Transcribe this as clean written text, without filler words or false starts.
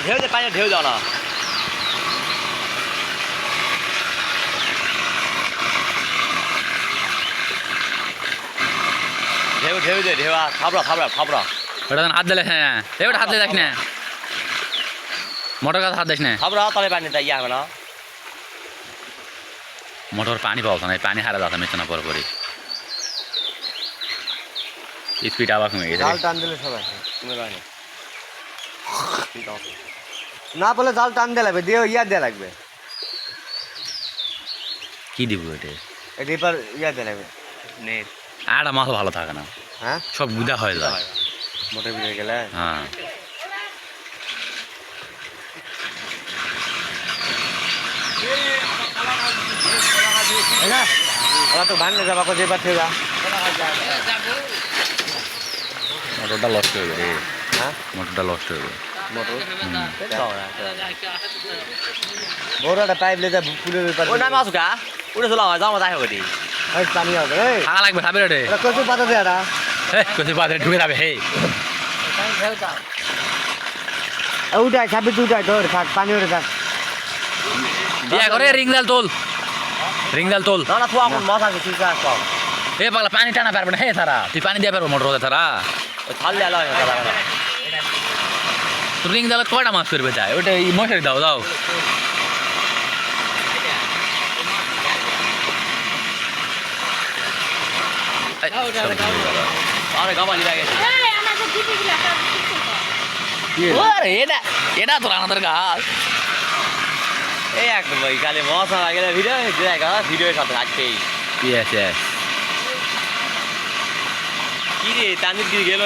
ঢেউ দে পানি ঢেউ দাও না ঢেউ ঢেউ দে ঢেউ থাপড়া ওটা হাত দিলে হ্যাঁ এবার হাত দিয়ে দেখ না মোটর গাছ হাত দিস না থাপড়া তাহলে পানিটা ইয়ে হবে না মোটর পানি পাওয়া না পানি হারা যাচ্ছে মেচনা পর পরই স্পিড আবার কমে গেছে জাল টান দিলে সবাই তুমি জানো না বলে জাল টান দিয়ে লাগবে দিয়ে ইয়া দেওয়া লাগবে কি দিব এটা এটা এবার ইয়া দেওয়া লাগবে নেট আড়া মাছ ভালো থাকে না হ্যাঁ সব গুদা হয়ে যায় মোটর বিয়ে গেলে হ্যাঁ ওরা তো ভাঙলে যাবা কোথায় এবার থেকে যা মোটরটা লস্ট হয়ে যাবে হ্যাঁ মোটরটা লস্ট হয়ে যাবে মোটর বড় একটা পাইপ লেগে পুলের ব্যাপার ওই নামে আসুকা উড়ে চলা হয় যাও যাই হোক এটি পানি হবে এই থাকা লাগবে খাবে রে ওরা কচু পাতা দেয় না কোথায় বাজারে ঢুকে যাবে হে উঠায় ছাব্বিশ উঠায় তোর থাক পানি উঠে থাক দিয়া করে রিংদাল তোল না না তুই এখন মাছ আছে ঠিক আছে সব এ পাগলা পানি টানা পারবে না হে তারা তুই পানি দিয়ে পারবো মোটর তারা ওই থাল দিয়ে আলাদা কথা লাগে তুই রিংদাল কয়টা মাছ করবে যায় ওটা এই মশারি দাও আরে গাবালি লাগে এটা তোর আমাদের গাছ এই এক ভাই কালে মাছ না গেলে ভিডিও দেখা ভিডিওর সাথে থাকতেই ইয়েস কি রে তানির দিকে গেল